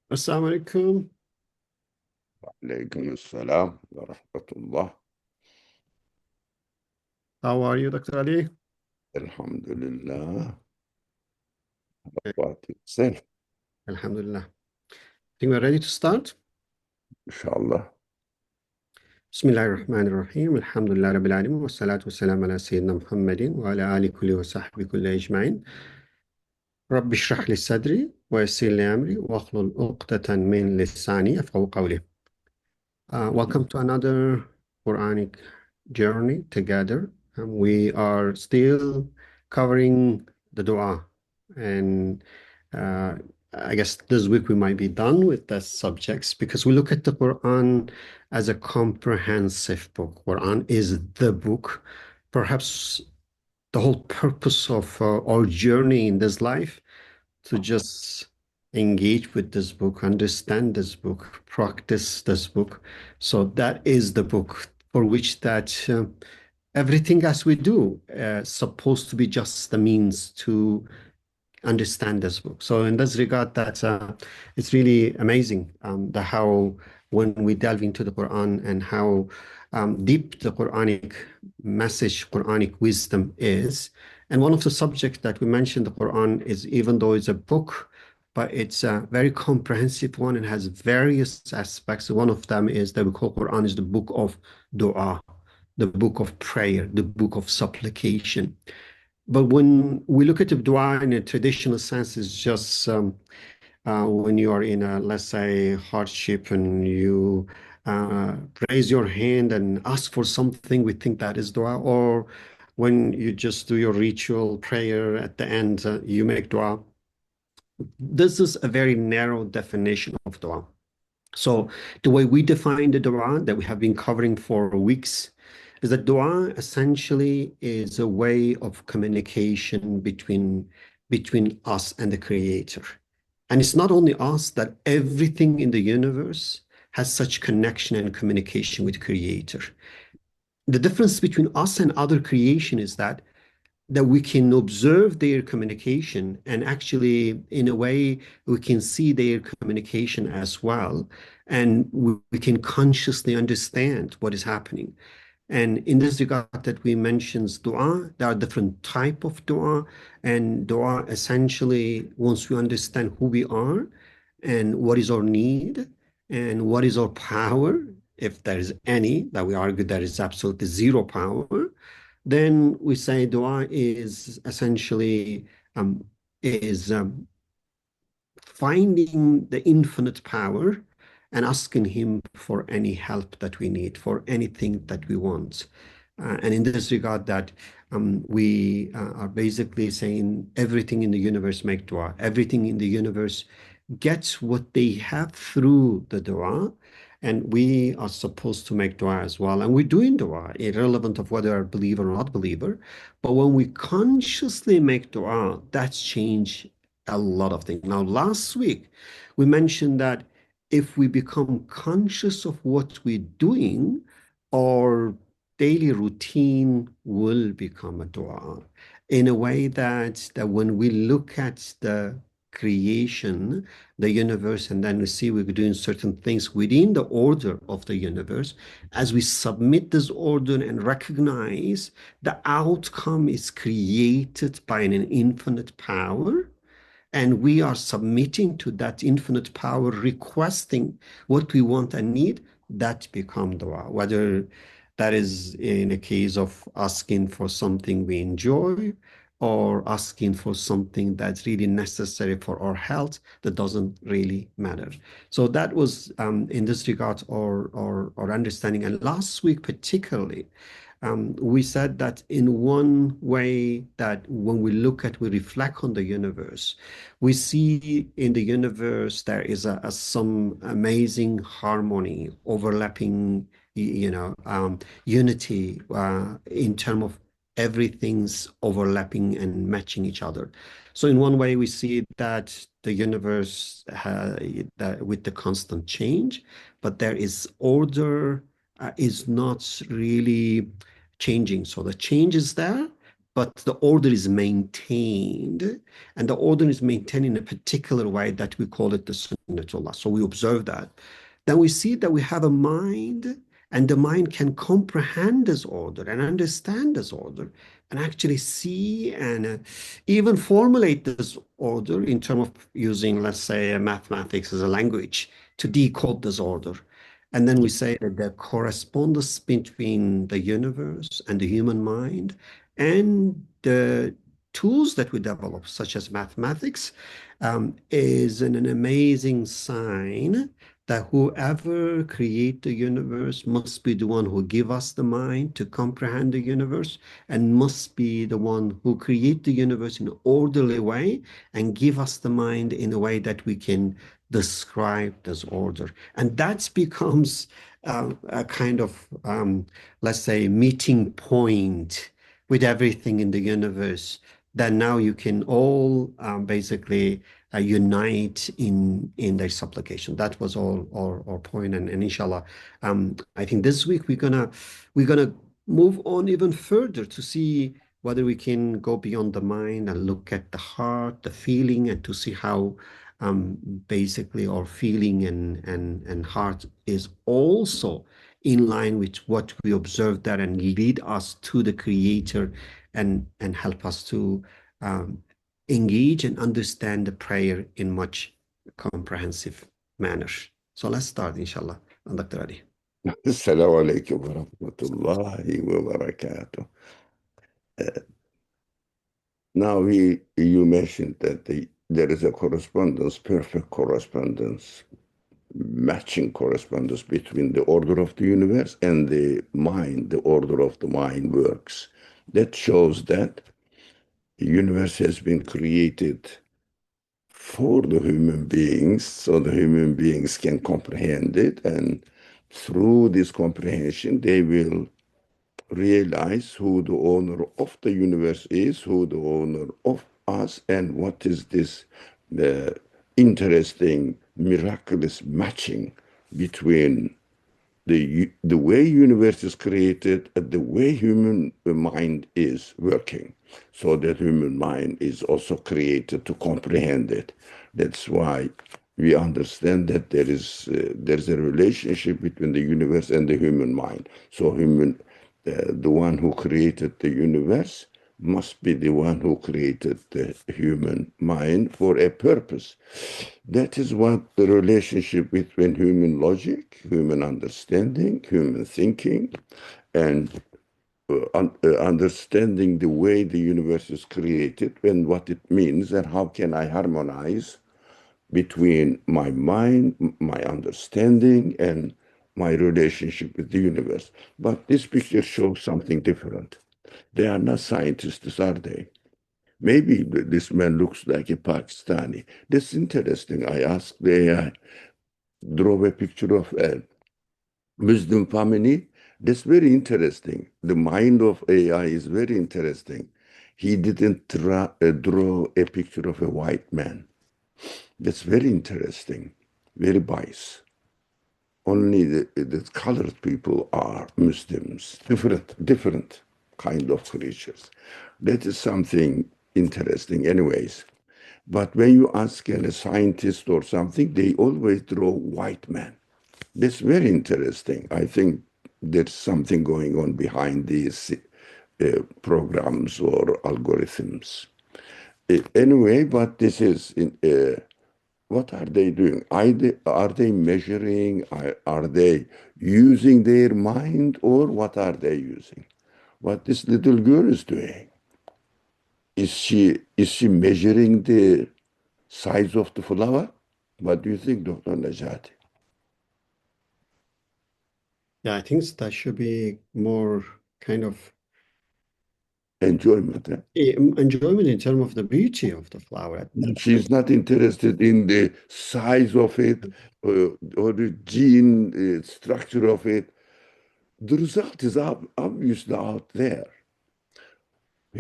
Assalamu alaikum. عليكم السلام ورحمة الله. How are you, Dr. Ali? الحمد لله. Okay, أخبارك حسين؟ Alhamdulillah. Think we're ready to start? إن شاء الله. Bismillahir Rahmanir Rahim. Alhamdulillah Rabbil Alamin. Wa salatu wa salam ala Sayyidina Muhammadin wa ala ali kulli wa sahbihi kulli ajma'in. Rabbi shrah li sadri wa yassir li amri wa akhlul uqdatan min lisani yafqahu qawli. Welcome to another Quranic journey together. We are still covering the dua, and uh, I guess this week we might be done with the subjects because we look at the Quran as a comprehensive book. Quran is the book. Perhaps the whole purpose of our journey in this life to just engage with this book, understand this book, practice this book. So that is the book for which that everything as we do supposed to be just the means to understand this book. So in this regard, that it's really amazing the how when we delve into the Quran and how deep the Quranic message, Quranic wisdom is. And one of the subjects that we mentioned, the Quran, is even though it's a book, but it's a very comprehensive one and has various aspects. One of them is that we call Quran is the book of dua, the book of prayer, the book of supplication. But when we look at the dua in a traditional sense, it's just when you are in a, let's say, hardship and you uh, raise your hand and ask for something, we think that is dua. Or when you just do your ritual prayer at the end, you make dua. This is a very narrow definition of dua. So the way we define the dua that we have been covering for weeks is that dua essentially is a way of communication between us and the creator. And it's not only us, that everything in the universe has such connection and communication with creator. The difference between us and other creation is that we can observe their communication, and actually in a way we can see their communication as well, and we can consciously understand what is happening. And in this regard that we mentioned dua, there are different type of dua, and dua essentially, once we understand who we are and what is our need and what is our power, if there is any, that we argue there is absolutely zero power, then we say dua is essentially um, is finding the infinite power and asking him for any help that we need, for anything that we want. And in this regard, that we are basically saying everything in the universe make dua. Everything in the universe gets what they have through the dua. And we are supposed to make dua as well. And we're doing dua, irrelevant of whether a believer or not believer. But when we consciously make dua, that's changed a lot of things. Now, last week, we mentioned that if we become conscious of what we're doing, our daily routine will become a dua in a way that when we look at the creation, the universe, and then we see we're doing certain things within the order of the universe, as we submit this order and recognize the outcome is created by an infinite power, and we are submitting to that infinite power, requesting what we want and need, that become dua. Whether that is in a case of asking for something we enjoy or asking for something that's really necessary for our health, that doesn't really matter. So that was, in this regard, our understanding. And last week, particularly, we said that in one way that when we look at, we reflect on the universe, we see in the universe there is some amazing harmony, overlapping, unity in terms of everything's overlapping and matching each other. So in one way, we see that the universe with the constant change, but there is order is not really changing. So the change is there, but the order is maintained, and the order is maintained in a particular way that we call it the sunnatullah. So we observe that. Then we see that we have a mind, and the mind can comprehend this order and understand this order, and actually see and even formulate this order in terms of using, let's say, mathematics as a language to decode this order. And then we say that the correspondence between the universe and the human mind and the tools that we develop, such as mathematics, is an amazing sign that whoever create the universe must be the one who give us the mind to comprehend the universe, and must be the one who create the universe in an orderly way and give us the mind in a way that we can describe this order. And that becomes a kind of, let's say, meeting point with everything in the universe, that now you can all basically unite in their supplication. That was all our point. And inshallah, I think this week we're gonna move on even further to see whether we can go beyond the mind and look at the heart, the feeling, and to see how um, basically our feeling and heart is also in line with what we observe there, and lead us to the creator, and help us to um, engage and understand the prayer in much comprehensive manner. So let's start, inshallah, Dr. Ali. Assalamu alaikum wa rahmatullahi wa barakatuh. Uh, Now, you mentioned that there is a correspondence, perfect correspondence, matching correspondence between the order of the universe and the mind, the order of the mind works. That shows that the universe has been created for the human beings, so the human beings can comprehend it, and through this comprehension, they will realize who the owner of the universe is, who the owner of us, and what is this interesting, miraculous matching between the way universe is created and the way human mind is working, so that human mind is also created to comprehend it. That's why we understand that there's a relationship between the universe and the human mind. So the one who created the universe must be the one who created the human mind for a purpose. That is what the relationship between human logic, human understanding, human thinking, and understanding the way the universe is created and what it means, and how can I harmonize between my mind, my understanding, and my relationship with the universe. But this picture shows something different. They are not scientists, are they? Maybe this man looks like a Pakistani. That's interesting. I asked the AI, draw a picture of a Muslim family. That's very interesting. The mind of AI is very interesting. He didn't draw a picture of a white man. That's very interesting, very biased. Only the colored people are Muslims, different kind of creatures. That is something interesting anyways. But when you ask a scientist or something, they always draw white man. That's very interesting. I think there's something going on behind these programs or algorithms. Anyway, but this is what are they doing? Are they measuring? Are they using their mind, or what are they using? What this little girl is doing? Is she measuring the size of the flower? What do you think, Dr. Najati? Yeah, I think that should be more kind of Enjoyment. Eh? enjoyment in terms of the beauty of the flower. She's not interested in the size of it or the gene structure of it. The result is obviously out there.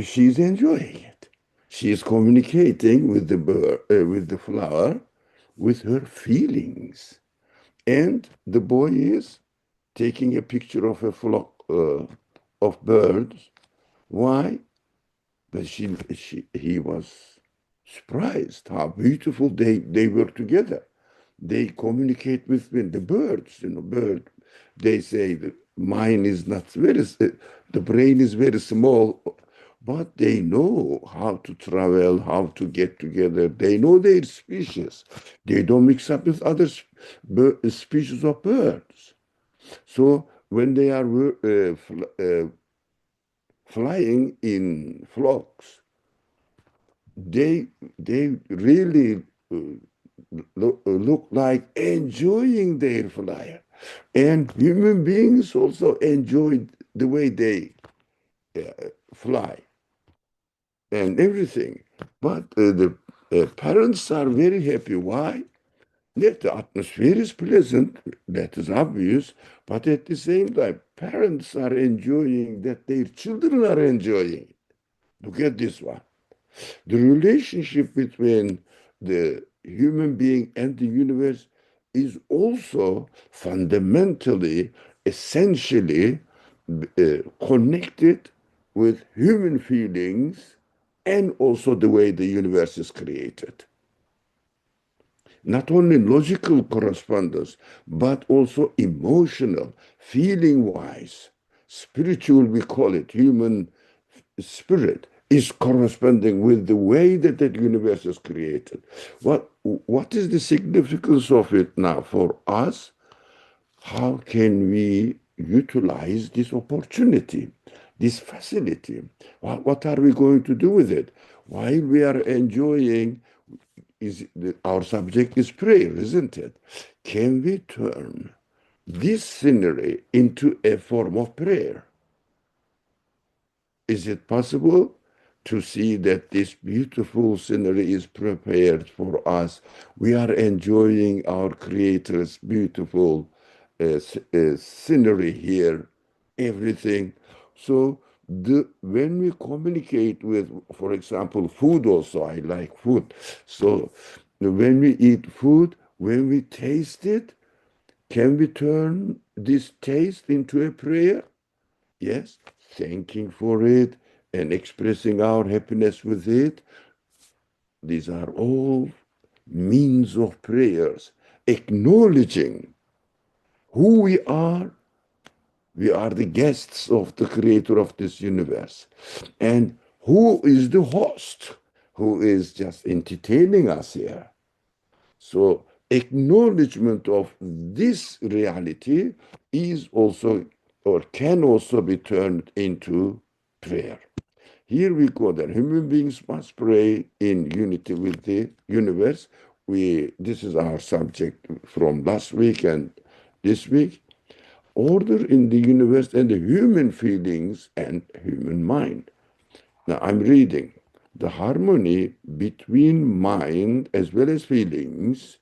She's enjoying it. She is communicating with the bird, with the flower, with her feelings. And the boy is taking a picture of a flock of birds. Why? But he was surprised how beautiful they were together. They communicate with the birds. Bird. They say the mind is not the brain is very small, but they know how to travel, how to get together. They know their species. They don't mix up with other species of birds. So when they are flying in flocks, they really look like enjoying their flyer. And human beings also enjoy the way they fly and everything. But the parents are very happy. Why? Yes, the atmosphere is pleasant, that is obvious, but at the same time, parents are enjoying that their children are enjoying. Look at this one. The relationship between the human being and the universe is also fundamentally, essentially connected with human feelings and also the way the universe is created. Not only logical correspondence, but also emotional, feeling wise, spiritual, we call it, human spirit is corresponding with the way that the universe is created. What is the significance of it now for us? How can we utilize this opportunity, this facility? What are we going to do with it? While we are enjoying, our subject is prayer, isn't it? Can we turn this scenery into a form of prayer? Is it possible to see that this beautiful scenery is prepared for us? We are enjoying our Creator's beautiful scenery here, everything. So when we communicate with, for example, food also, I like food. So when we eat food, when we taste it, can we turn this taste into a prayer? Yes, thanking for it and expressing our happiness with it. These are all means of prayers, acknowledging who we are. We are the guests of the creator of this universe. And who is the host who is just entertaining us here? So, acknowledgement of this reality is also or can also be turned into prayer. Here we go then. Human beings must pray in unity with the universe. This is our subject from last week and this week. Order in the universe and the human feelings and human mind. Now I'm reading. The harmony between mind as well as feelings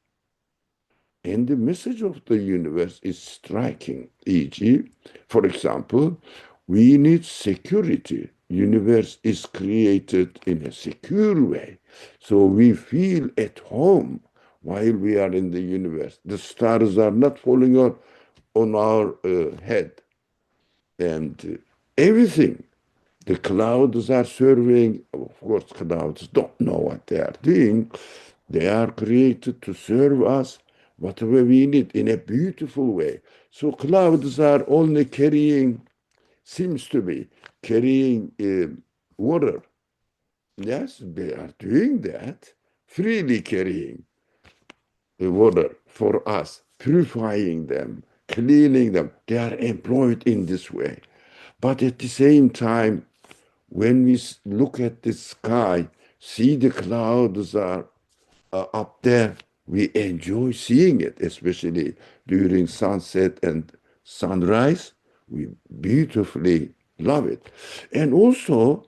and the message of the universe is striking. E.g., for example, we need security. Universe is created in a secure way. So we feel at home while we are in the universe. The stars are not falling on our head. And everything. The clouds are serving, of course, clouds don't know what they are doing. They are created to serve us whatever we need in a beautiful way. So clouds are only carrying, seems to be, carrying water. Yes, they are doing that, freely carrying the water for us, purifying them, cleaning them. They are employed in this way. But at the same time, when we look at the sky, see the clouds are up there, we enjoy seeing it, especially during sunset and sunrise. We beautifully love it. And also,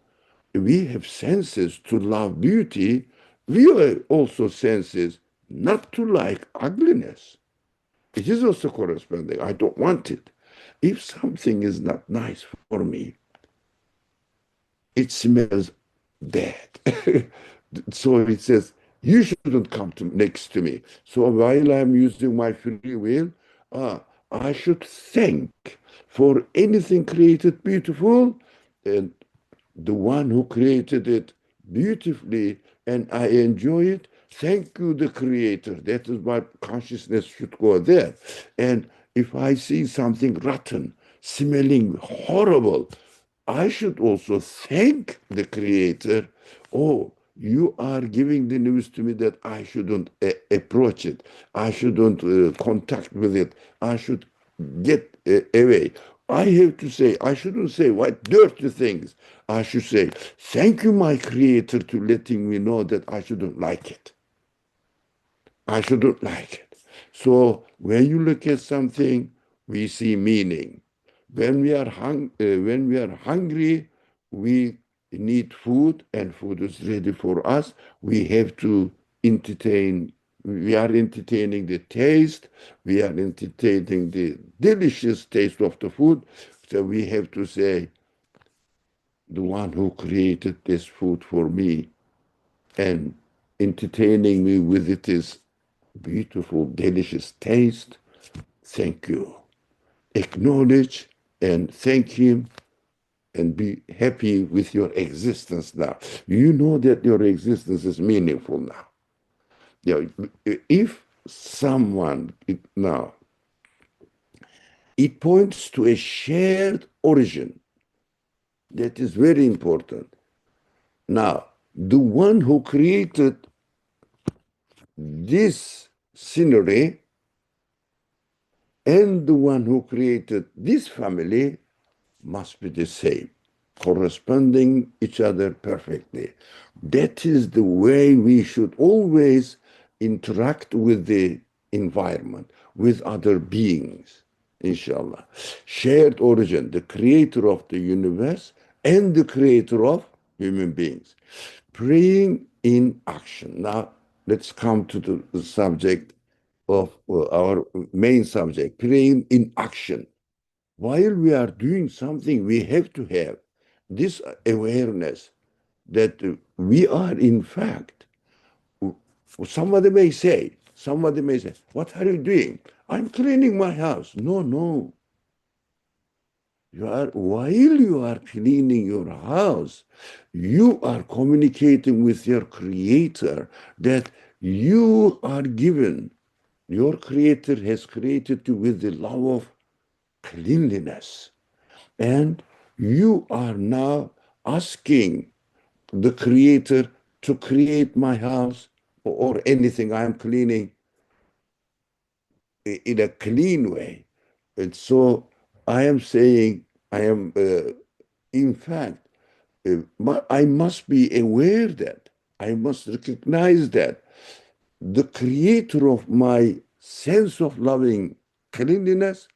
we have senses to love beauty. We have also senses not to like ugliness. It is also corresponding. I don't want it. If something is not nice for me, it smells bad. So it says, you shouldn't come next to me. So while I'm using my free will, I should thank for anything created beautiful and the one who created it beautifully, and I enjoy it. Thank you, the creator. That is what consciousness should go there. And if I see something rotten, smelling horrible, I should also thank the creator. Oh, you are giving the news to me that I shouldn't approach it. I shouldn't contact with it. I should get away. I have to say, I shouldn't say what dirty things. I should say, thank you, my creator, to letting me know that I shouldn't like it. I shouldn't like it. So when you look at something, we see meaning. When we are hungry, we need food, and food is ready for us. We have to entertain. We are entertaining the taste. We are entertaining the delicious taste of the food. So we have to say, the one who created this food for me and entertaining me with its beautiful, delicious taste. Thank you. Acknowledge and thank him and be happy with your existence now. You know that your existence is meaningful now. You know, if someone now, it points to a shared origin that is very important. Now, the one who created this scenery and the one who created this family must be the same, corresponding each other perfectly. That is the way we should always interact with the environment, with other beings, inshallah. Shared origin, the creator of the universe and the creator of human beings. Praying in action. Now, let's come to the subject of our main subject, praying in action. While we are doing something, we have to have this awareness that we are, in fact, somebody may say, what are you doing? I'm cleaning my house. No, no. While you are cleaning your house, you are communicating with your creator that you are given. Your creator has created you with the love of cleanliness. And you are now asking the creator to create my house or anything I'm cleaning in a clean way. And so I am saying, in fact, I must be aware that, I must recognize that the creator of my sense of loving cleanliness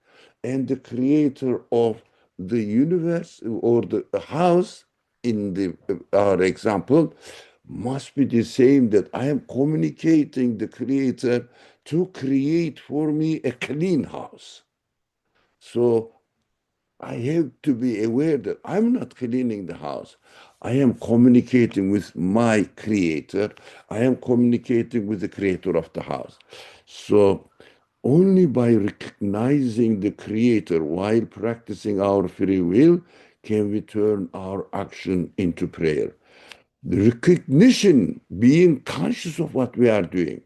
and the creator of the universe or the house in our example must be the same, that I am communicating the creator to create for me a clean house. So I have to be aware that I'm not cleaning the house. I am communicating with my creator. I am communicating with the creator of the house. So only by recognizing the creator while practicing our free will can we turn our action into prayer. The recognition, being conscious of what we are doing,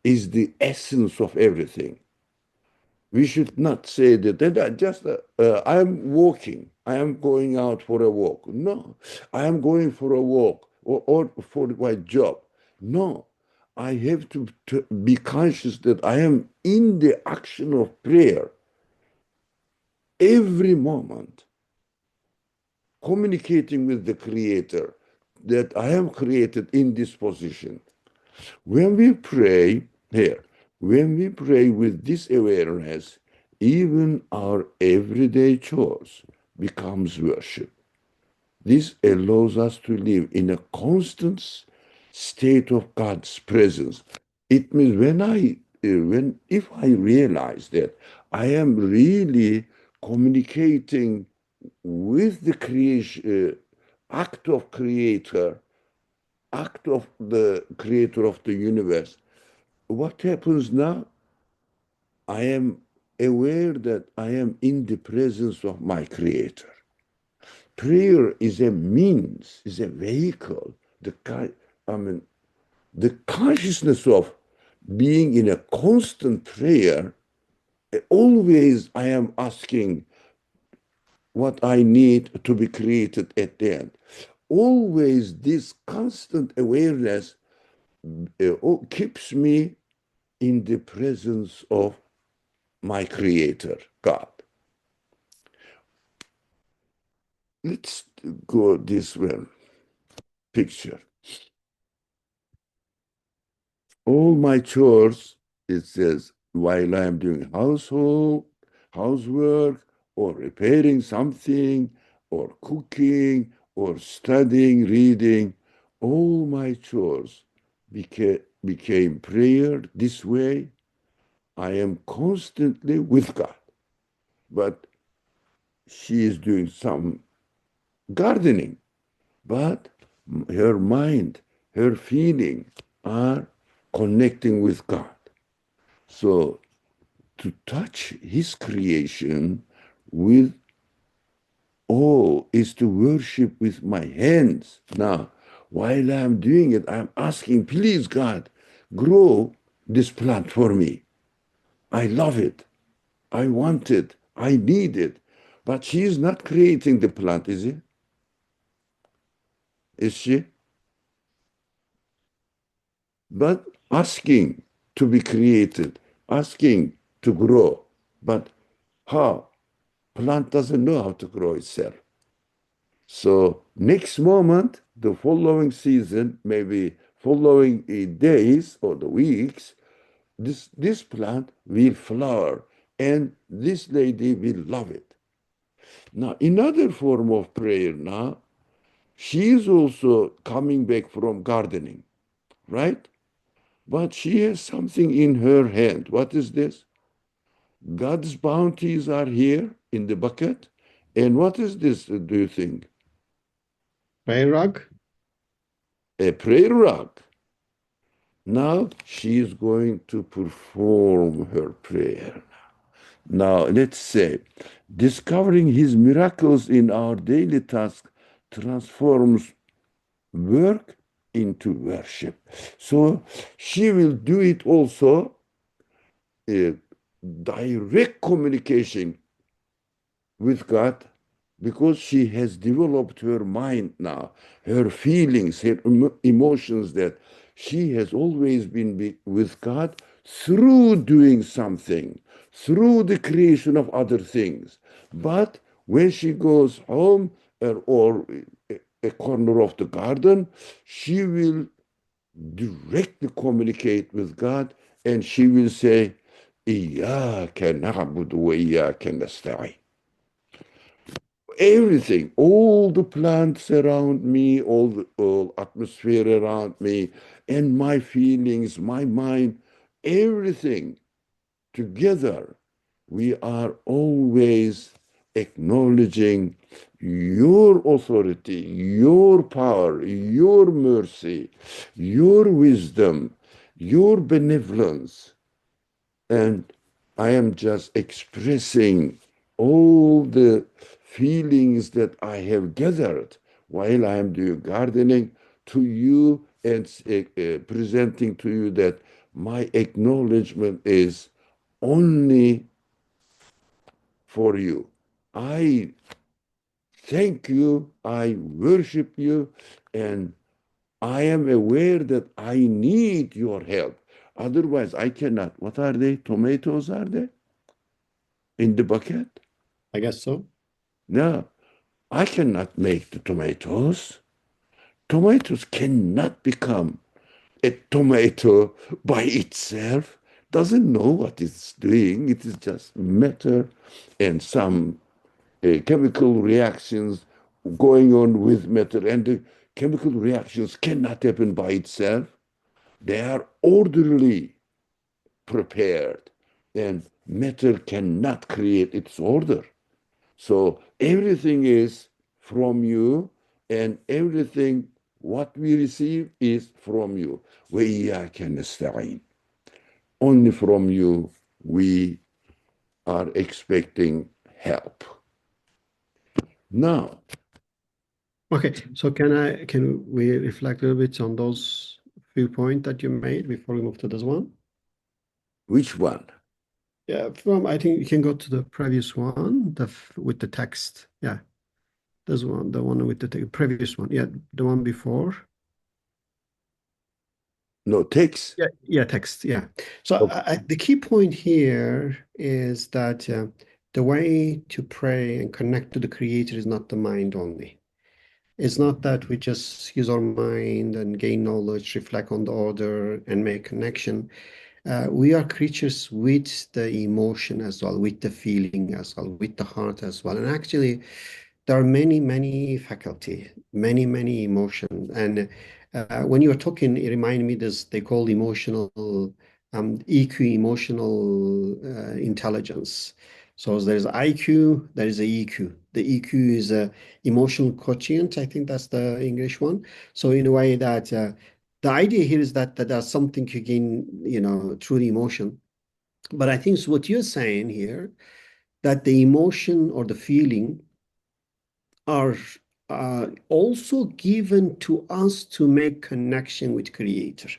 is the essence of everything. We should not say that I'm walking, I am going out for a walk. No, I am going for a walk or for my job. No, I have to be conscious that I am in the action of prayer every moment, communicating with the Creator that I am created in this position. When we pray here, when we pray with this awareness, even our everyday chores becomes worship. This allows us to live in a constant state of God's presence. It means when if I realize that I am really communicating with the creation act of creator, act of the creator of the universe, what happens now? I am aware that I am in the presence of my creator. prayer is a means, is a vehicle. I mean, the consciousness of being in a constant prayer, always I am asking what I need to be created at the end. Always this constant awareness keeps me in the presence of my creator, God. Let's go this one picture. All my chores, it says, while I'm doing housework, or repairing something, or cooking, or studying, reading, all my chores became prayer. This way, I am constantly with God. But she is doing some gardening, but her mind, her feeling are connecting with God. So to touch his creation with awe is to worship with my hands. Now, while I'm doing it, I'm asking, please, God, grow this plant for me. I love it. I want it. I need it. But she is not creating the plant, is it? Is she? But asking to be created, asking to grow. But how? Plant doesn't know how to grow itself. So next moment, the following season, maybe following days or the weeks, this plant will flower and this lady will love it. Now, another form of prayer now, she is also coming back from gardening, right? But she has something in her hand. What is this? God's bounties are here in the bucket. And what is this, do you think? Prayer rug? A prayer rug. Now she is going to perform her prayer. Now, let's say, discovering his miracles in our daily task transforms work into worship. So she will do it also, direct communication with God, because she has developed her mind now, her feelings, her emotions, that she has always been with God through doing something, through the creation of other things. But when she goes home, or a corner of the garden, she will directly communicate with God, and she will say, إياك نعبد وإياك نستعين. Everything, all the plants around me, all the atmosphere around me, and my feelings, my mind, everything together, we are always acknowledging your authority, your power, your mercy, your wisdom, your benevolence. And I am just expressing all the feelings that I have gathered while I am doing gardening to you, and presenting to you that my acknowledgement is only for you. I thank you, I worship you, and I am aware that I need your help. Otherwise, I cannot. What are they? Tomatoes, are they? In the bucket? I guess so. No, I cannot make the tomatoes. Tomatoes cannot become a tomato by itself. Doesn't know what it's doing. It is just matter and some chemical reactions going on with matter. And the chemical reactions cannot happen by itself. They are orderly prepared, and matter cannot create its order. So everything is from you, and everything what we receive is from you. وَإِيَّاكَ نَسْتَعِينُ. Only from you we are expecting help. Now, Okay, so can we reflect a little bit on those few points that you made before we move to this one? Which one? Yeah, from I think you can go to the previous one, with the text. Yeah, this one, the one with the previous one. Yeah, the one before. No, text. Yeah, yeah, text. Yeah. So Okay. the key point here is that the way to pray and connect to the Creator is not the mind only. It's not that we just use our mind and gain knowledge, reflect on the order, and make connection. We are creatures with the emotion as well, with the feeling as well, with the heart as well. And actually, there are many, many faculty, many, many emotions. And when you were talking, it reminded me this, they call emotional EQ, emotional intelligence. So there's IQ, there is a EQ. The EQ is a emotional quotient. I think that's the English one. So in a way that the idea here is that there's something you gain, through the emotion. But I think what you're saying here, that the emotion or the feeling are also given to us to make connection with Creator.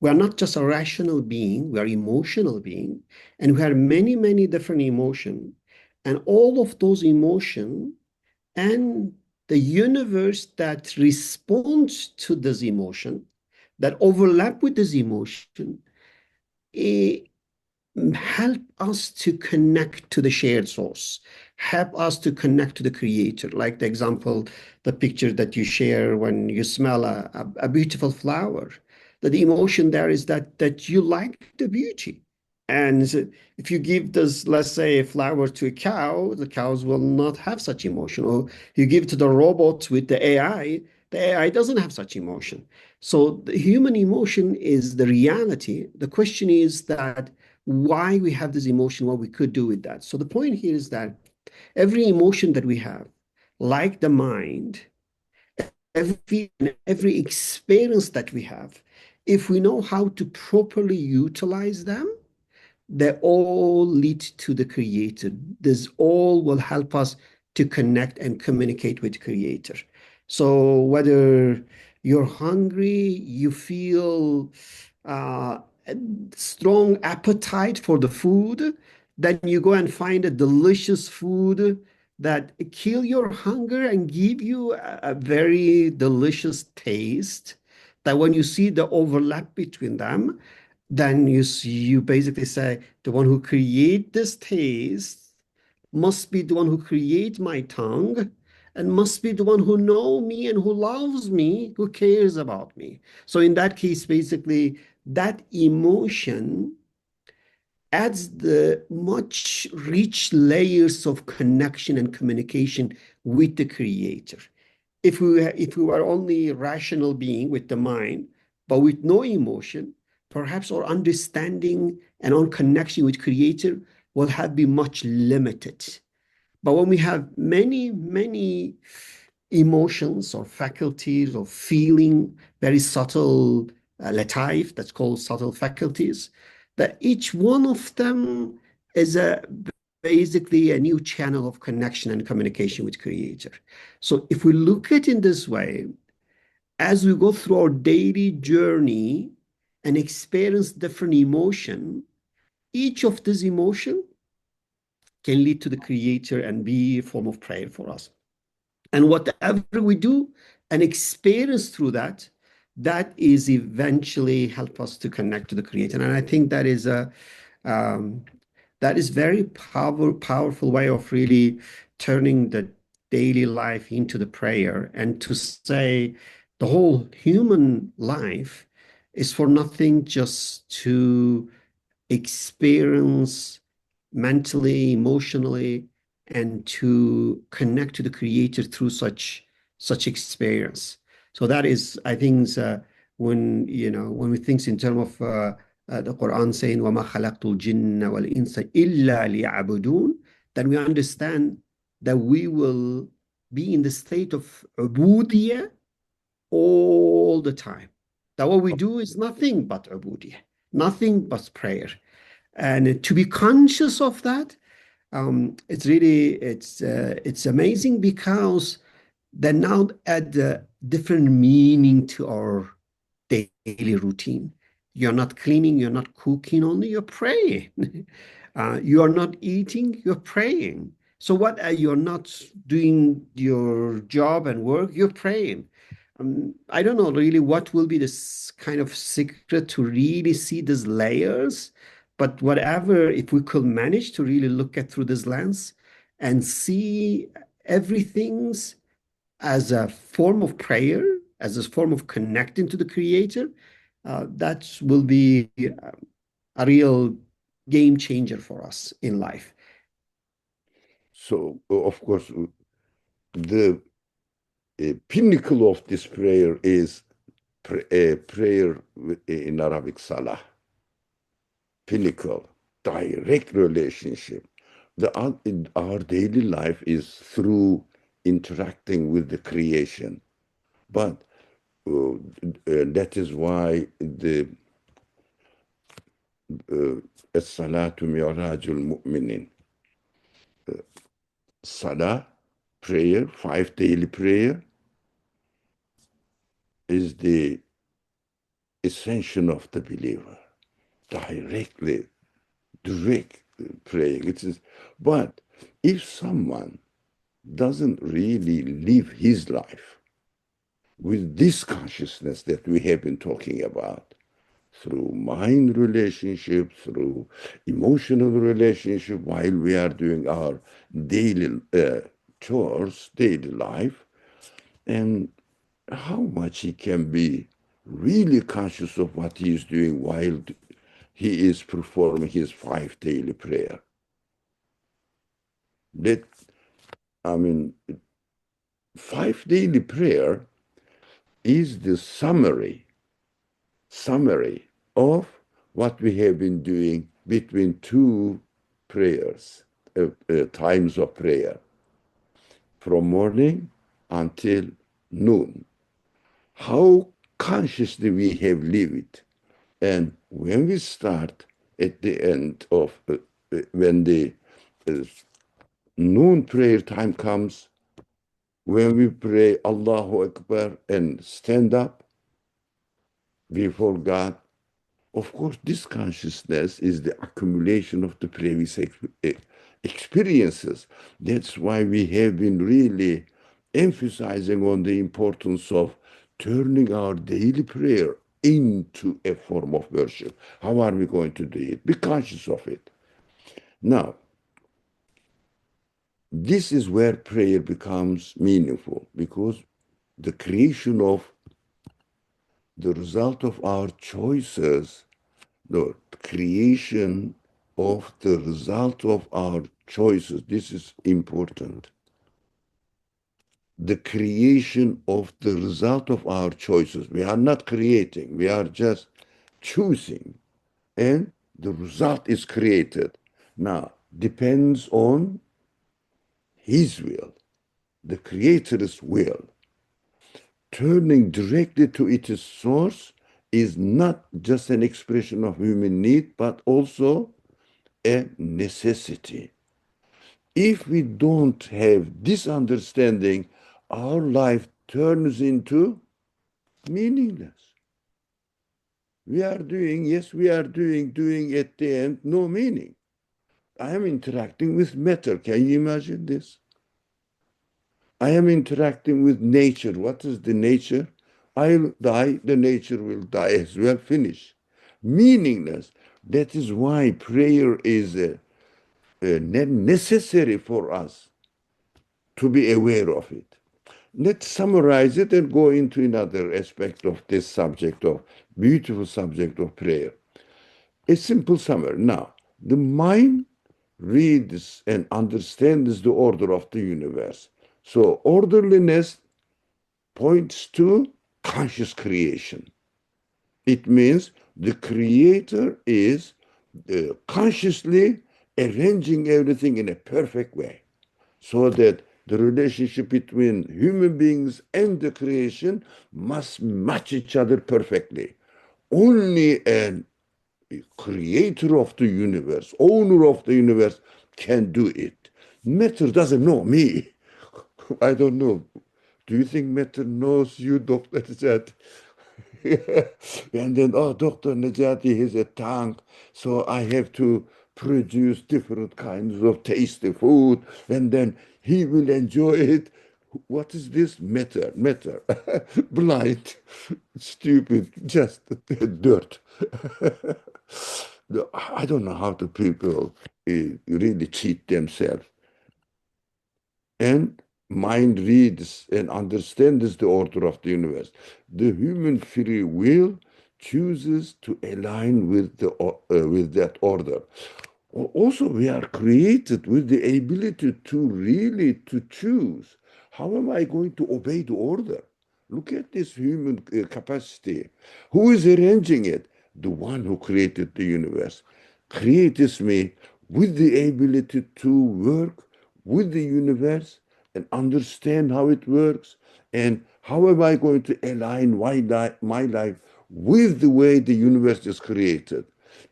We are not just a rational being, we are emotional being, and we have many, many different emotions. And all of those emotions and the universe that responds to this emotion, that overlap with this emotion, eh, help us to connect to the shared source, help us to connect to the creator. Like the example, the picture that you share when you smell a beautiful flower. That the emotion there is that you like the beauty. And if you give this, let's say, a flower to a cow, the cows will not have such emotion. Or you give to the robot with the AI doesn't have such emotion. So the human emotion is the reality. The question is that why we have this emotion, what we could do with that. So the point here is that every emotion that we have, like the mind, every experience that we have, if we know how to properly utilize them, they all lead to the creator. This all will help us to connect and communicate with creator. So whether you're hungry, you feel uh, a strong appetite for the food, then you go and find a delicious food that kill your hunger and give you a very delicious taste, that when you see the overlap between them, then you basically say the one who create this taste must be the one who create my tongue, and must be the one who know me and who loves me, who cares about me. So in that case, basically, that emotion adds the much rich layers of connection and communication with the creator. If we were only a rational being with the mind, but with no emotion, perhaps our understanding and our connection with Creator will have been much limited. But when we have many, many emotions or faculties or feeling, very subtle lataif, that's called subtle faculties, that each one of them is basically a new channel of connection and communication with Creator. So if we look at it in this way, as we go through our daily journey and experience different emotion, each of these emotion can lead to the Creator and be a form of prayer for us. And whatever we do and experience through that, that is eventually help us to connect to the Creator. And I think um, that is very powerful way of really turning the daily life into the prayer, and to say the whole human life is for nothing, just to experience mentally, emotionally, and to connect to the creator through such experience. So that is, I think, when we think in terms of the Quran saying وَمَا خَلَقْتُ الْجِنَّ وَالْإِنسَ إِلَّا لِيَعْبُدُونَ, then we understand that we will be in the state of ubudiyah all the time. That what we do is nothing but ubudiyah, nothing but prayer. And to be conscious of that, it's amazing, because then now add a different meaning to our daily routine. You're not cleaning, you're not cooking only, you're praying. You are not eating, you're praying. So what you're not doing your job and work, you're praying. I don't know really what will be this kind of secret to really see these layers, but whatever, if we could manage to really look at through this lens and see everything's as a form of prayer, as a form of connecting to the Creator, that will be a real game changer for us in life. So, of course, the pinnacle of this prayer is prayer in Arabic, salah. Pinnacle, direct relationship. Our daily life is through interacting with the creation. But that is why the As-salatu mi'rajul mu'minin. Salah, prayer, 5 daily prayer, is the essential of the believer. Directly, direct praying. But if someone doesn't really live his life with this consciousness that we have been talking about, through mind relationship, through emotional relationship, while we are doing our daily chores, daily life, and how much he can be really conscious of what he is doing while he is performing his 5 daily prayer. That, I mean, 5 daily prayer is the summary of what we have been doing between two prayers, times of prayer, from morning until noon. How consciously we have lived. And when we start at the end of, when the uh, noon prayer time comes, when we pray Allahu Akbar and stand up before God, of course, this consciousness is the accumulation of the previous experiences. That's why we have been really emphasizing on the importance of turning our daily prayer into a form of worship. How are we going to do it? Be conscious of it. Now, this is where prayer becomes meaningful, because the creation of the result of our choices, the creation of the result of our choices, this is important. The creation of the result of our choices. We are not creating, we are just choosing, and the result is created. Now, depends on His will, the Creator's will. Turning directly to its source is not just an expression of human need, but also a necessity. If we don't have this understanding, our life turns into meaningless. We are doing, yes, we are doing at the end, no meaning. I am interacting with matter. Can you imagine this? I am interacting with nature. What is the nature? I'll die, the nature will die as well, finish. Meaningless. That is why prayer is necessary for us to be aware of it. Let's summarize it and go into another aspect of this subject of beautiful subject of prayer. A simple summary. Now, the mind reads and understands the order of the universe. So orderliness points to conscious creation. It means the creator is consciously arranging everything in a perfect way, so that the relationship between human beings and the creation must match each other perfectly. Only a creator of the universe, owner of the universe, can do it. Matter doesn't know me. I don't know Do you think matter knows you, Dr. Najati? And then, oh, Dr. Najati has a tongue, so I have to produce different kinds of tasty food, and then he will enjoy it. What is this? Matter, matter. Blind, stupid, just dirt. I don't know how the people really cheat themselves. And mind reads and understands the order of the universe. The human free will chooses to align with with that order. Also, we are created with the ability to really to choose. How am I going to obey the order? Look at this human capacity. Who is arranging it? The one who created the universe creates me with the ability to work with the universe and understand how it works, and how am I going to align my life with the way the universe is created.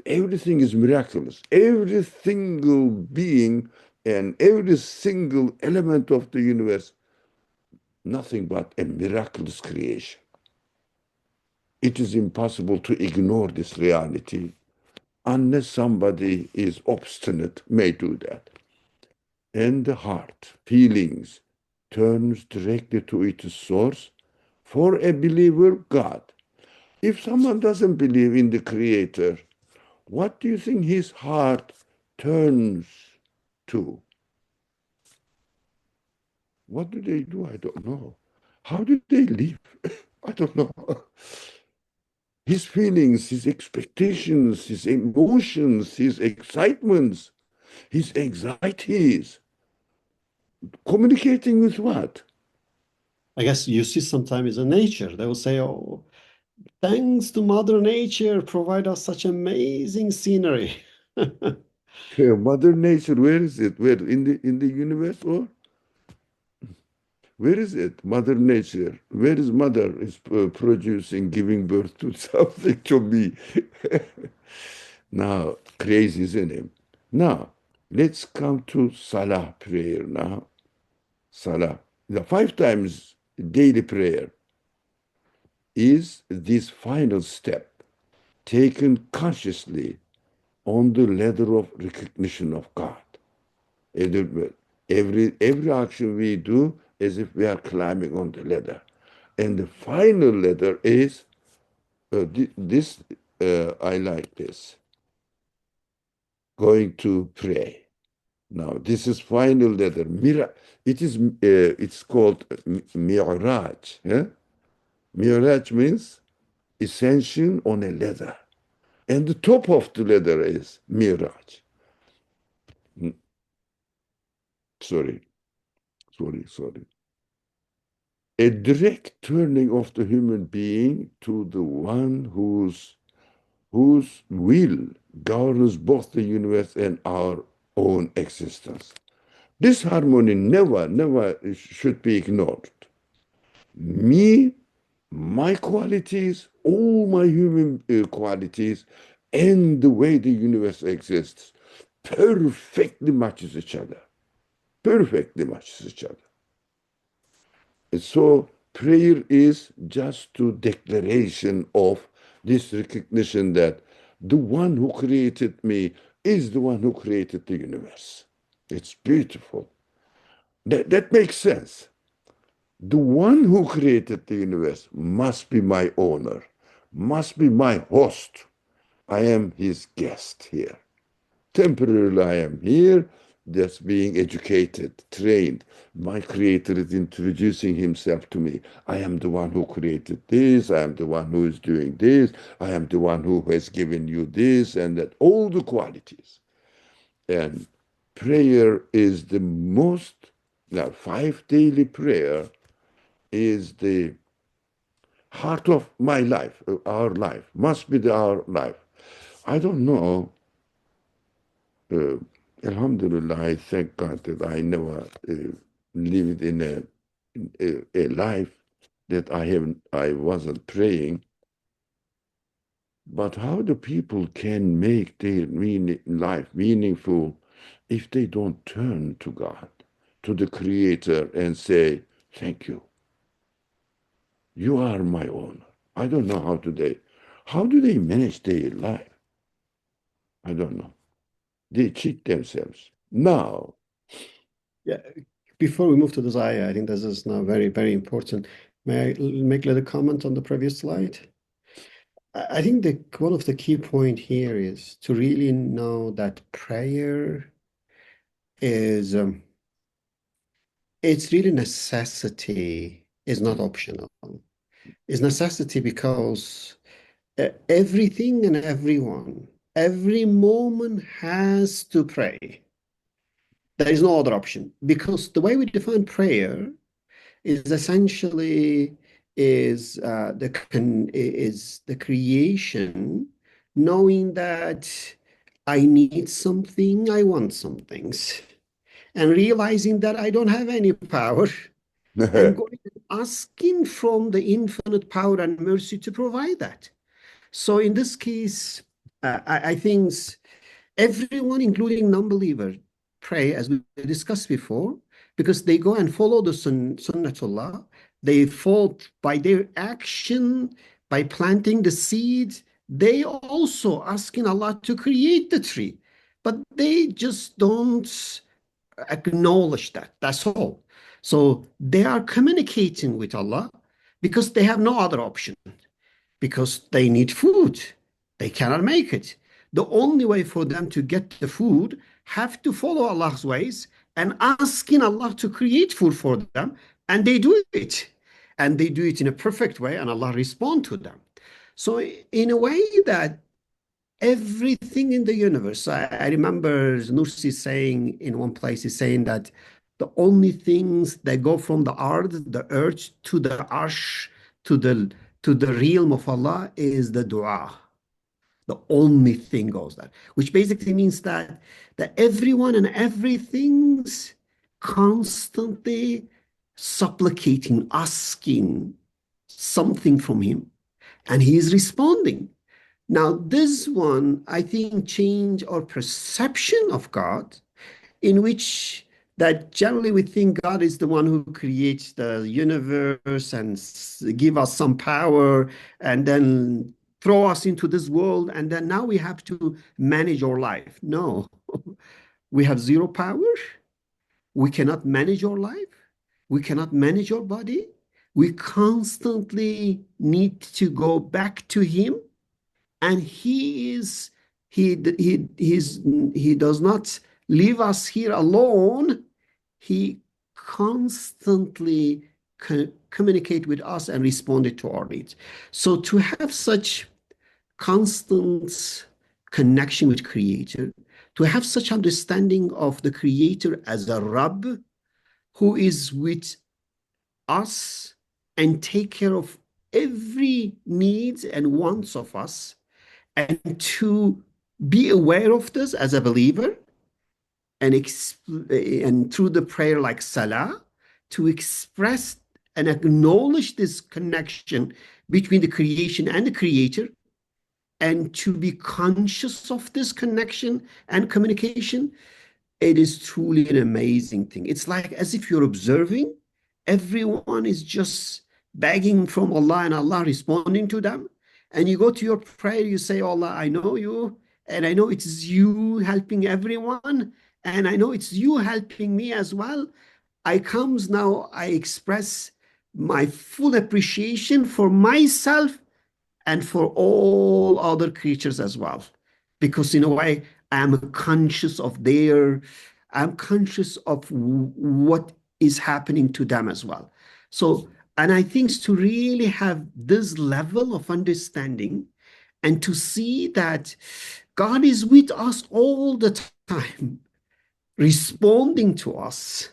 Everything is miraculous. Every single being and every single element of the universe, nothing but a miraculous creation. It is impossible to ignore this reality unless somebody is obstinate, may do that. And the heart, feelings, turns directly to its source. For a believer, God. If someone doesn't believe in the Creator, what do you think his heart turns to? What do they do? I don't know. How do they live? I don't know. His feelings, his expectations, his emotions, his excitements, his anxieties, communicating with what? I guess you see sometimes in nature, they will say, oh, thanks to Mother Nature, provide us such amazing scenery. Mother Nature, where is it? Where in the universe, or where is it? Mother Nature. Where is Mother is producing, giving birth to something to me? Now, crazy, isn't it? Now, let's come to Salah prayer now. Salah. The 5 times daily prayer is this final step taken consciously on the ladder of recognition of God. Every action we do as if we are climbing on the ladder. And the final ladder is this, I like this, going to pray. Now, this is final ladder. It's called Mi'raj. Yeah? Mi'raj means ascension on a ladder. And the top of the ladder is Mi'raj. Mm, Sorry, sorry. A direct turning of the human being to the one whose will governs both the universe and our own existence. This harmony never should be ignored. Me, my qualities, all my human qualities, and the way the universe exists perfectly matches each other. Perfectly matches each other. And so prayer is just a declaration of this recognition that the one who created me is the one who created the universe. It's beautiful. That makes sense. The one who created the universe must be my owner, must be my host. I am his guest here. Temporarily, I am here, just being educated, trained. My creator is introducing himself to me. I am the one who created this. I am the one who is doing this. I am the one who has given you this and that, all the qualities. And prayer is the most, now, 5 daily prayer is the heart of my life, our life, must be our life. I don't know. Uh, Alhamdulillah, I thank God that I never lived in a life that I wasn't praying. But how the people can make their life meaningful if they don't turn to God, to the Creator, and say, thank you. You are my owner. I don't know how do they manage their life? I don't know. They cheat themselves. No. Yeah. Before we move to this ayah, I think this is now very, very important. May I make a little comment on the previous slide? I think the one of the key point here is to really know that prayer is it's really necessity, is not optional. It's necessity because everything and everyone, every moment has to pray. There is no other option because the way we define prayer is essentially is the creation knowing that I need something, I want some things, and realizing that I don't have any power and going and asking from the infinite power and mercy to provide that. So in this case, I think everyone, including non-believer, pray as we discussed before, because they go and follow the sunnatullah. They fall by their action, by planting the seed. They also asking Allah to create the tree, but they just don't acknowledge that. That's all. So they are communicating with Allah because they have no other option, because they need food. They cannot make it. The only way for them to get the food have to follow Allah's ways and asking Allah to create food for them, and they do it. And they do it in a perfect way, and Allah respond to them. So in a way that everything in the universe, I remember Nursi saying in one place, he's saying that the only things that go from the earth to the arsh, to the realm of Allah is the dua. The only thing goes there, which basically means that everyone and everything's constantly supplicating, asking something from him, and he is responding. Now, this one, I think, change our perception of God, in which that generally we think God is the one who creates the universe and give us some power and then throw us into this world, and then now we have to manage our life. No, we have zero power. We cannot manage our life. We cannot manage our body. We constantly need to go back to Him, and he does not leave us here alone. He constantly communicate with us and responded to our needs. So to have such constant connection with creator, to have such understanding of the creator as a Rabb who is with us and take care of every needs and wants of us, and to be aware of this as a believer, and through the prayer like salah, to express and acknowledge this connection between the creation and the creator, and to be conscious of this connection and communication. It is truly an amazing thing. It's like as if you're observing, everyone is just begging from Allah and Allah responding to them. And you go to your prayer, you say, Allah, I know you, and I know it's you helping everyone, and I know it's you helping me as well. I comes now, I express my full appreciation for myself and for all other creatures as well. Because in a way, I'm conscious of what is happening to them as well. So, and I think to really have this level of understanding and to see that God is with us all the time, responding to us,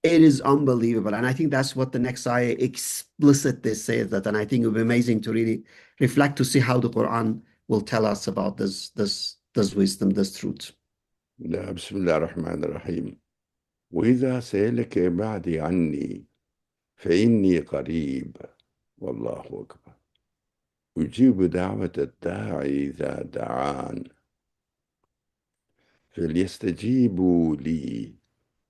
it is unbelievable. And I think that's what the next ayah explicitly says that. And I think it would be amazing to really reflect to see how the Quran will tell us about this wisdom, this truth. لا بسم الله الرحمن الرحيم وإذا سألك عبادي عني فإني قريب والله أكبر أجيب دعوة الداعي إذا دعان فليستجيبوا لي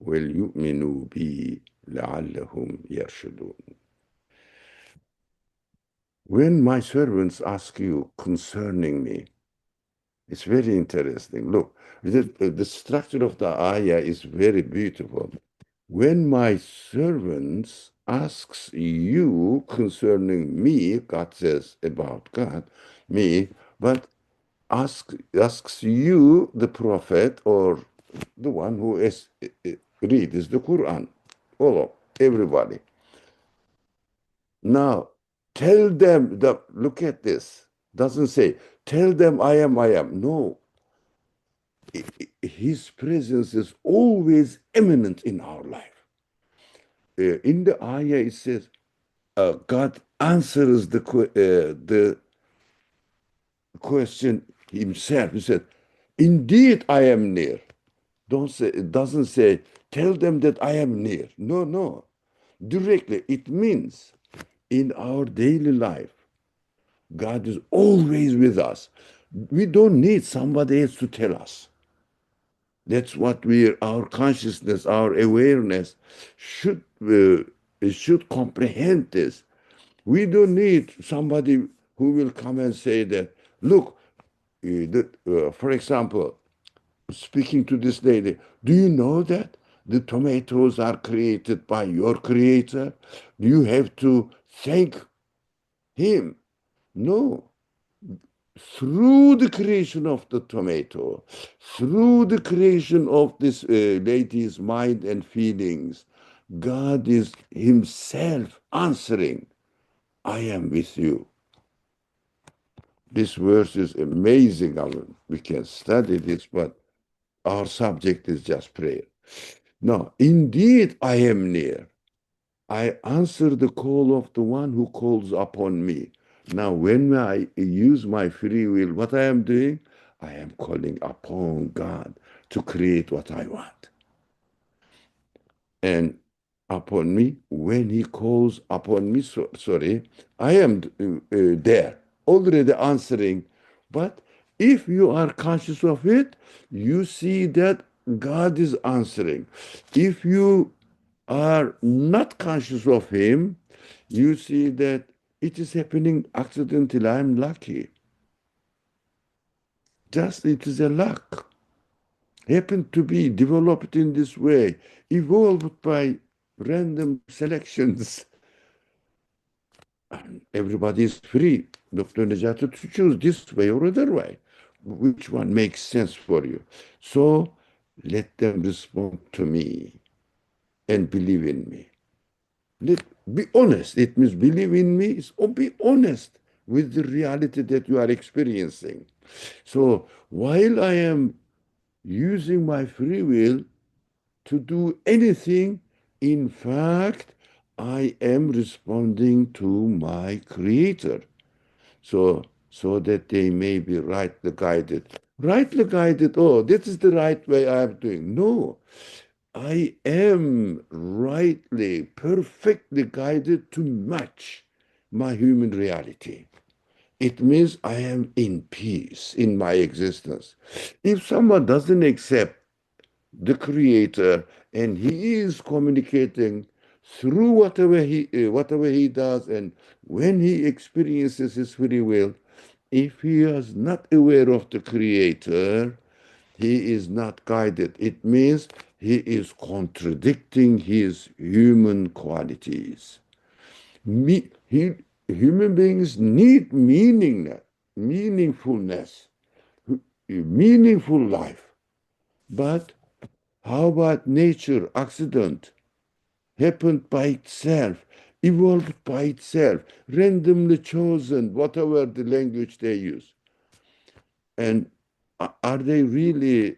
وليؤمنوا بي لعلهم يرشدون. When my servants ask you concerning me, it's very interesting. Look, the structure of the ayah is very beautiful. When my servants asks you concerning me, God says about God, me, but asks you, the prophet, or the one who is reads the Quran, all of everybody. Now, tell them that, look at this. Doesn't say, tell them I am, I am. No, his presence is always imminent in our life. In the ayah, it says, God answers the question himself. He said, indeed, I am near. Don't say, it doesn't say, tell them that I am near. No, no. Directly, it means in our daily life, God is always with us. We don't need somebody else to tell us. That's what our consciousness, our awareness should it should comprehend this. We don't need somebody who will come and say that, look, for example, speaking to this lady, do you know that the tomatoes are created by your creator? Do you have to thank him? No. Through the creation of the tomato, through the creation of this lady's mind and feelings, God is himself answering, I am with you. This verse is amazing. I mean, we can study this, but our subject is just prayer. Now, indeed, I am near. I answer the call of the one who calls upon me. Now, when I use my free will, what I am doing, I am calling upon God to create what I want. And upon me, when he calls upon me, sorry, I am there, already answering. But if you are conscious of it, you see that God is answering. If you are not conscious of him, you see that it is happening accidentally. I'm lucky. Just it is a luck. Happened to be developed in this way, evolved by random selections. Everybody is free, Dr. Nejati, to choose this way or other way. Which one makes sense for you? So let them respond to me and believe in me. Be honest. It means believe in me. Or be honest with the reality that you are experiencing. So while I am using my free will to do anything, in fact, I am responding to my Creator. So that they may be rightly guided. Rightly guided, oh, this is the right way I am doing. No, I am rightly, perfectly guided to match my human reality. It means I am in peace in my existence. If someone doesn't accept the Creator and he is communicating through whatever he does, and when he experiences his free will, if he is not aware of the Creator, he is not guided. It means he is contradicting his human qualities. Human beings need meaningfulness, meaningful life. But how about nature, accident, happened by itself, evolved by itself, randomly chosen, whatever the language they use? And are they really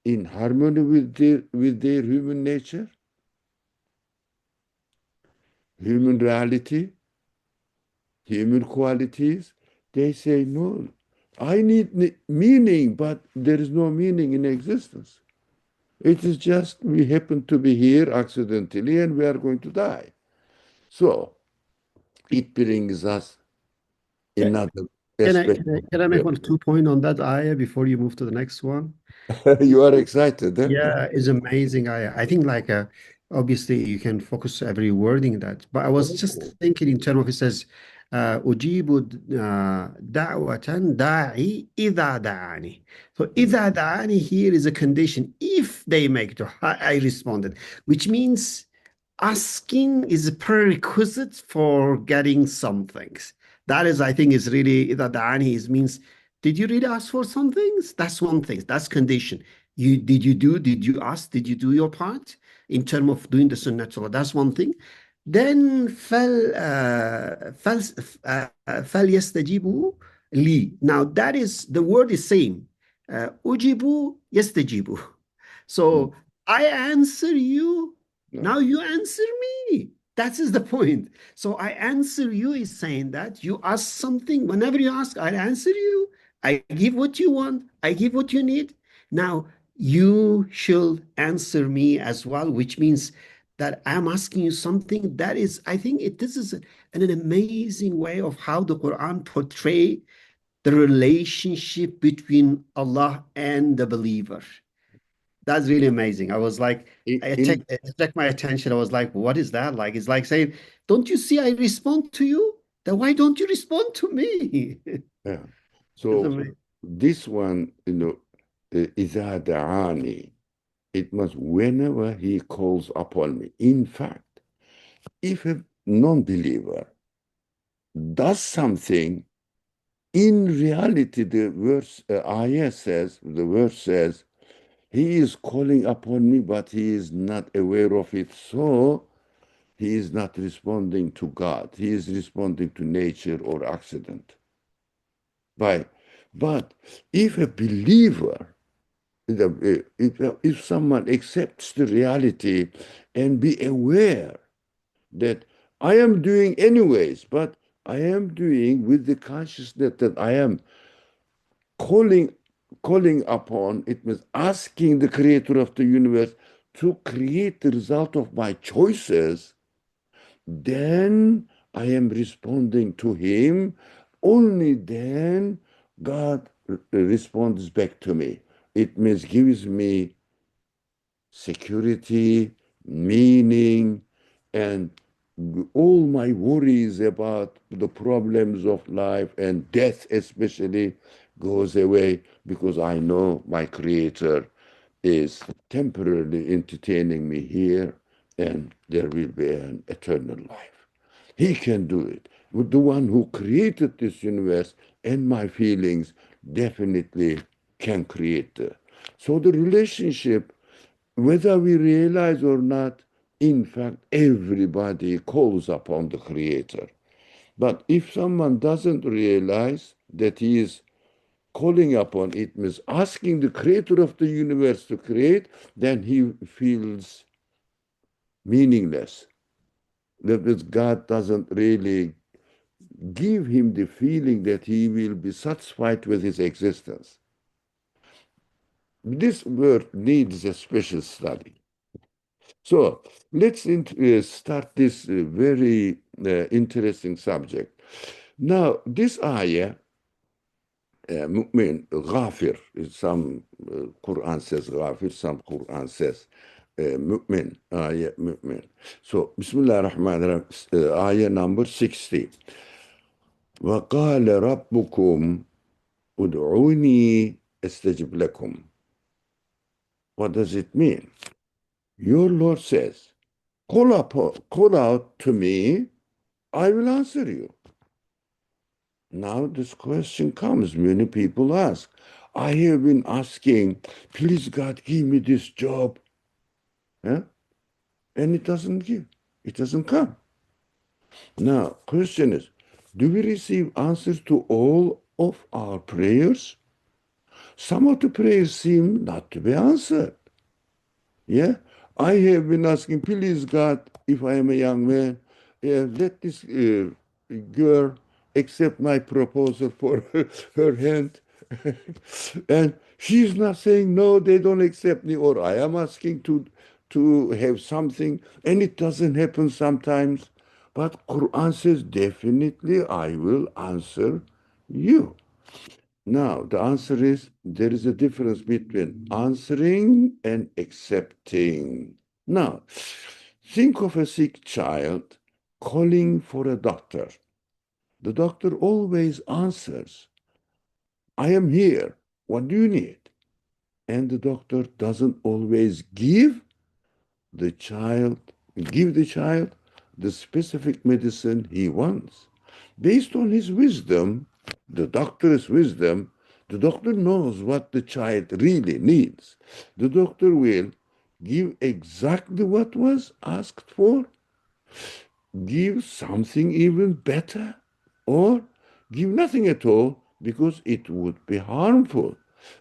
in harmony with their human nature, human reality, human qualities? They say, no, I need meaning, but there is no meaning in existence. It is just we happen to be here accidentally and we are going to die. So it brings us Ca- another Can I, aspect can I, of can I make prayer. one or 2 point on that ayah before you move to the next one? You are excited, huh? Yeah, it's amazing. I think like obviously you can focus every wording in that, but I was just Oh, thinking in terms of it says, أجيب دعوة داعي إذا دعاني. So mm, إذا دعاني here is a condition. If they make dua, I responded, which means asking is a prerequisite for getting some things. That is, I think, is really إذا دعاني is means, did you really ask for some things? That's one thing. That's condition. Did you ask? Did you do your part in terms of doing the sunnah? That's one thing. Then فليستجيبوا لي. Now that is the word is same. أجيبوا يستجيبوا. mm, So I answer you. no. Now you answer me. That is the point. So I answer you is saying that you ask something. Whenever you ask, I answer you. I give what you want. I give what you need. Now you should answer me as well, which means that I'm asking you something that is, I think this is an amazing way of how the Quran portray the relationship between Allah and the believer. That's really amazing. I was like, it attract my attention. I was like, what is that like? It's like saying, don't you see I respond to you? Then why don't you respond to me? yeah. It's So amazing. this one, إذا دعاني, it must whenever he calls upon me. In fact, if a non-believer does something, in reality, the verse says, he is calling upon me, but he is not aware of it. So he is not responding to God. He is responding to nature or accident. By, but if a believer, if someone accepts the reality and be aware that I am doing anyways, but I am doing with the consciousness that I am calling calling upon, it means asking the creator of the universe to create the result of my choices, then I am responding to him. Only then God responds back to me. It means gives me security, meaning, and all my worries about the problems of life and death especially goes away because I know my creator is temporarily entertaining me here and there will be an eternal life. He can do it. With the one who created this universe and my feelings definitely can create the. So the relationship, whether we realize or not, in fact, everybody calls upon the Creator. But if someone doesn't realize that he is calling upon, it means asking the Creator of the universe to create, then he feels meaningless. That means God doesn't really give him the feeling that he will be satisfied with his existence. This word needs a special study. So let's start this very interesting subject. Now, this ayah, mu'min, ghafir, some Quran says ghafir, some Quran says mu'min, ayah mu'min. So, Bismillah ar-Rahman ar-Rahim, ayah number 60. وَقَالَ رَبُّكُمْ ud'uni اسْتَجِبْ لَكُمْ. What does it mean? Your Lord says, call out to me, I will answer you. Now this question comes, many people ask. I have been asking, please God, give me this job. Yeah? And it doesn't give. It doesn't come. Now, question is, do we receive answers to all of our prayers? Some of the prayers seem not to be answered. Yeah, I have been asking, please God, if I am a young man, let this girl accept my proposal for her hand. And she's not saying, no, they don't accept me, or I am asking to have something, and it doesn't happen sometimes. But Quran says, definitely I will answer you. Now, the answer is there is a difference between answering and accepting. Now, think of a sick child calling for a doctor. The doctor always answers, I am here. What do you need? And the doctor doesn't always the child, give the child the specific medicine he wants. Based on his wisdom, the doctor's wisdom, the doctor knows what the child really needs. The doctor will give exactly what was asked for, give something even better, or give nothing at all because it would be harmful.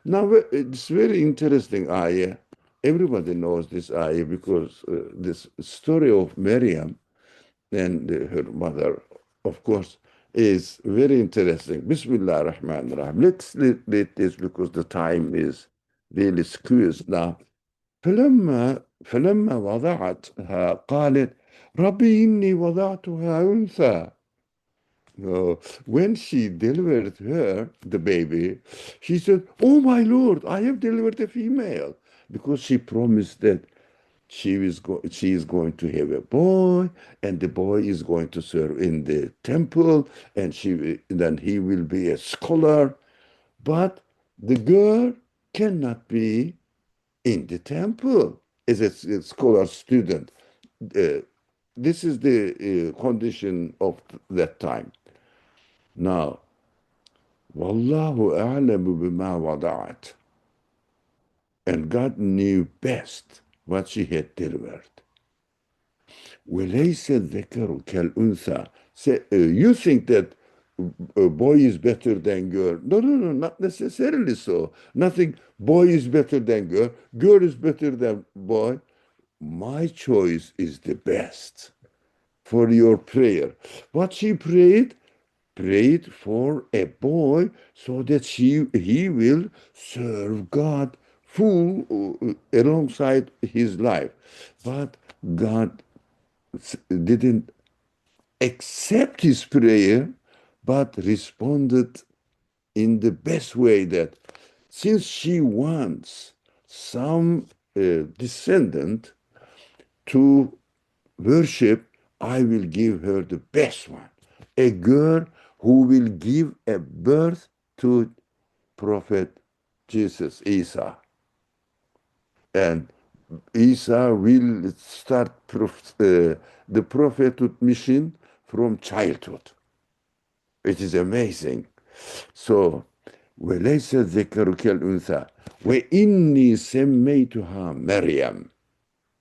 Now, it's very interesting ayah. Everybody knows this ayah because this story of Maryam and her mother, of course, is very interesting. Bismillah ar-Rahman ar-Rahim. Let's read this because the time is really squeezed now. فلما وضعتها قالت ربي إني وضعتها أنثى. When she delivered her, the baby, she said, Oh my Lord, I have delivered a female. Because she promised that she is going to have a boy, and the boy is going to serve in the temple, and then he will be a scholar. But the girl cannot be in the temple as a scholar student. Uh, this is the condition of that time. Now, Wallahu a'lamu bima wada'at. And God knew best what she had delivered. وَلَيْسَ الذَّكَرُ كَالْأُنثَى. You think that a boy is better than girl. No, no, no, not necessarily so. Nothing, boy is better than girl is better than boy. My choice is the best for your prayer. What she prayed for a boy so that he will serve God full alongside his life. But God didn't accept his prayer, but responded in the best way that since she wants some descendant to worship, I will give her the best one, a girl who will give a birth to Prophet Jesus, Isa. And Isa will start the prophethood mission from childhood. It is amazing. So, وليس الذكر كالأنثى وإني سميتها مريم.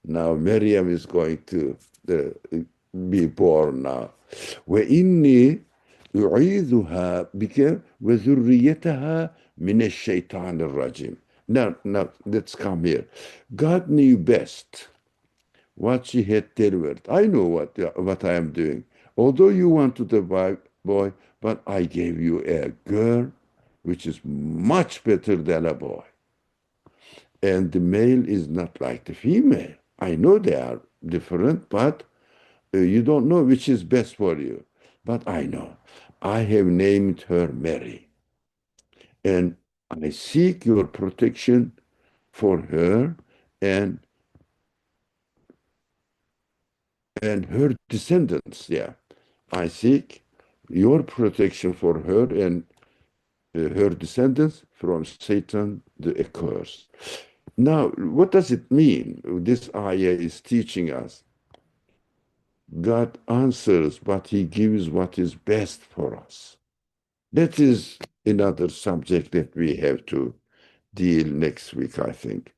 Now Maryam is going to be born now. وإني أعيذها بك وذريتها من الشيطان الرجيم. Now, let's come here. God knew best what she had delivered. I know what I am doing. Although you wanted a boy, but I gave you a girl, which is much better than a boy. And the male is not like the female. I know they are different, but you don't know which is best for you. But I know. I have named her Mary. And I seek your protection for her and her descendants. Yeah. I seek your protection for her and her descendants from Satan the accursed. Now, what does it mean? This ayah is teaching us God answers, but he gives what is best for us. That is another subject that we have to deal next week, I think.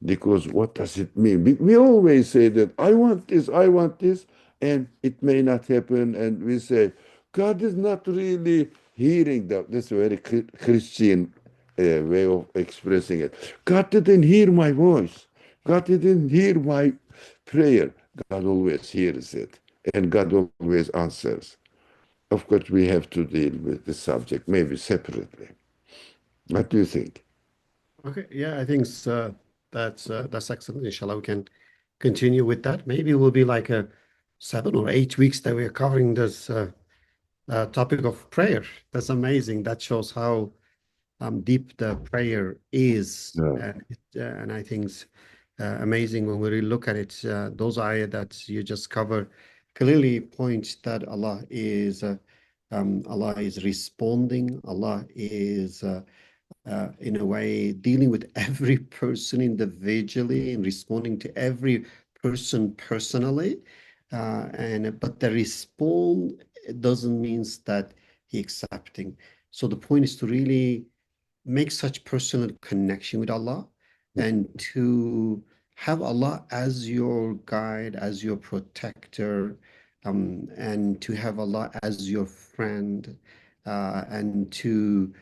Because what does it mean? We always say that I want this, and it may not happen. And we say, God is not really hearing that. That's a very Christian way of expressing it. God didn't hear my voice. God didn't hear my prayer. God always hears it, and God always answers. Of course, we have to deal with the subject, maybe separately. What do you think? Okay, yeah, I think that's excellent. Inshallah, we can continue with that. Maybe it will be like a 7 or 8 weeks that we are covering this topic of prayer. That's amazing. That shows how deep the prayer is, No. and I think it's amazing when we really look at it. Those ayah that you just covered clearly point that Allah is Allah is responding. Allah is in a way dealing with every person individually and responding to every person personally. And but the respond doesn't mean that he accepting. So the point is to really make such personal connection with Allah and to have Allah as your guide, as your protector, and to have Allah as your friend, and to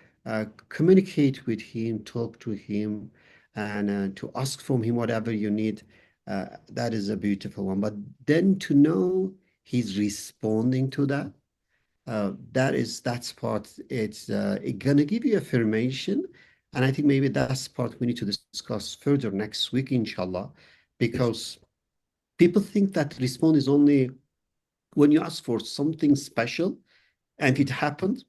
communicate with Him, talk to Him, and to ask from Him whatever you need. That is a beautiful one. But then to know He's responding to that, that's part. It's gonna give you affirmation, and I think maybe that's part we need to discuss further next week, inshallah, because people think that response is only when you ask for something special, and it happened.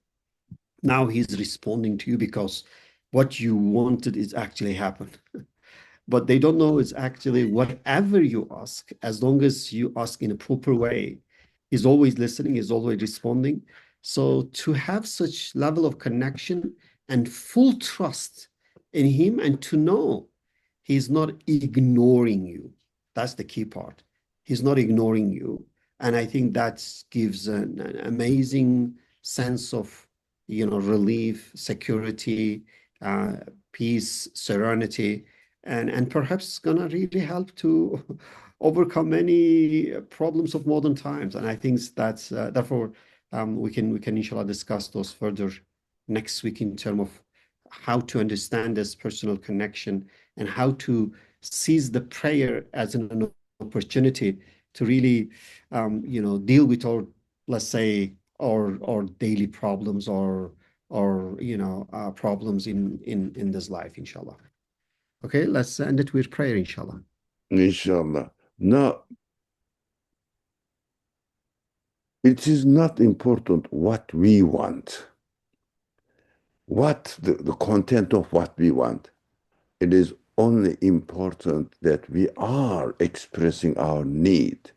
Now he's responding to you because what you wanted is actually happened. But they don't know it's actually whatever you ask, as long as you ask in a proper way, is always listening, is always responding. So to have such level of connection and full trust in him and to know he's not ignoring you. That's the key part. He's not ignoring you. And I think that gives an amazing sense of, relief, security, uh, peace, serenity, and perhaps it's gonna really help to overcome many problems of modern times. And I think that's therefore we can inshallah discuss those further next week in terms of how to understand this personal connection and how to seize the prayer as an opportunity to really deal with our, let's say, our daily problems or problems in this life, inshallah. Okay, let's end it with prayer, inshallah. Inshallah. Now, it is not important what we want, what the content of what we want. It is only important that we are expressing our need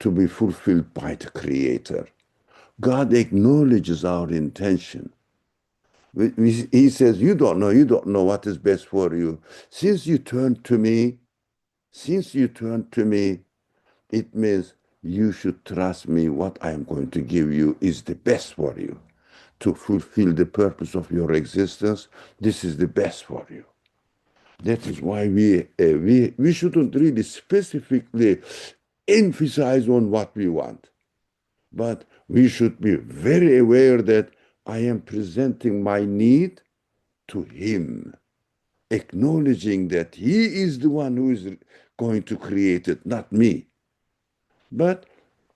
to be fulfilled by the Creator. God acknowledges our intention. He says, you don't know what is best for you. Since you turned to me, since you turned to me, it means you should trust me. What I am going to give you is the best for you. To fulfill the purpose of your existence, this is the best for you. That is why we shouldn't really specifically emphasize on what we want, but we should be very aware that I am presenting my need to Him, acknowledging that He is the one who is going to create it, not me. But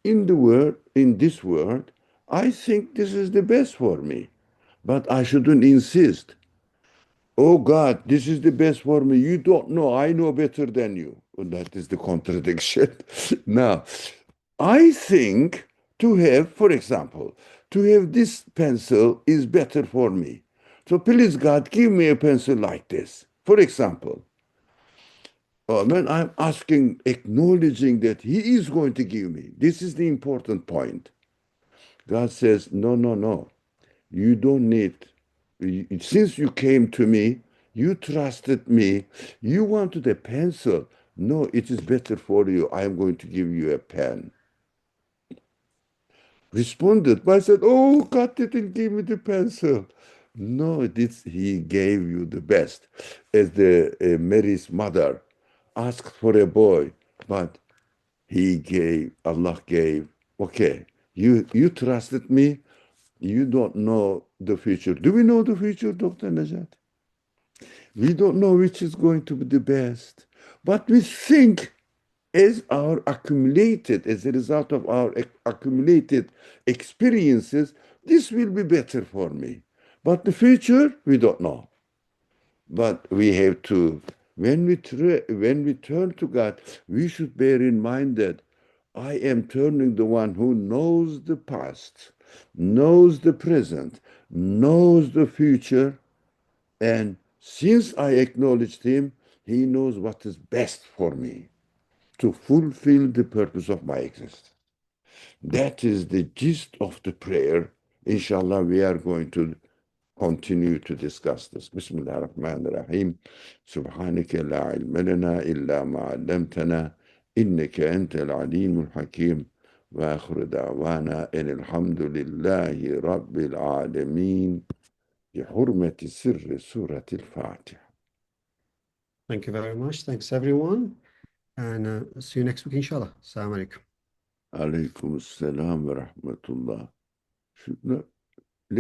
in this world, I think this is the best for me. But I shouldn't insist. Oh God, this is the best for me. You don't know. I know better than you. Well, that is the contradiction. Now, I think to have, for example, to have this pencil is better for me. So please, God, give me a pencil like this. For example, when I'm asking, acknowledging that He is going to give me, this is the important point. God says, no, no, no. You don't need, since you came to me, you trusted me, you wanted a pencil. No, it is better for you. I am going to give you a pen. Responded, but I said, oh, God didn't give me the pencil. No, He gave you the best. As the Mary's mother asked for a boy, but Allah gave, okay, you trusted me, you don't know the future. Do we know the future, Dr. Najat? We don't know which is going to be the best. But we think as as a result of our accumulated experiences, this will be better for me. But the future, we don't know. But we have to, when we turn to God, we should bear in mind that I am turning the one who knows the past, knows the present, knows the future, and since I acknowledged Him, He knows what is best for me to fulfill the purpose of my existence. That is the gist of the prayer. Inshallah, we are going to continue to discuss this. Bismillah ar-Rahman ar-Rahim. Subhanaka la ilma lana illa ma 'allamtana innaka antal alimul hakim. Wa akhiru da'wana alhamdulillahi rabbil alamin. بحرمة سر سورة الفاتحة. Thank you very much. Thanks, everyone. And see you next week, inshallah. Assalamu alaikum. عليكم السلام ورحمة الله.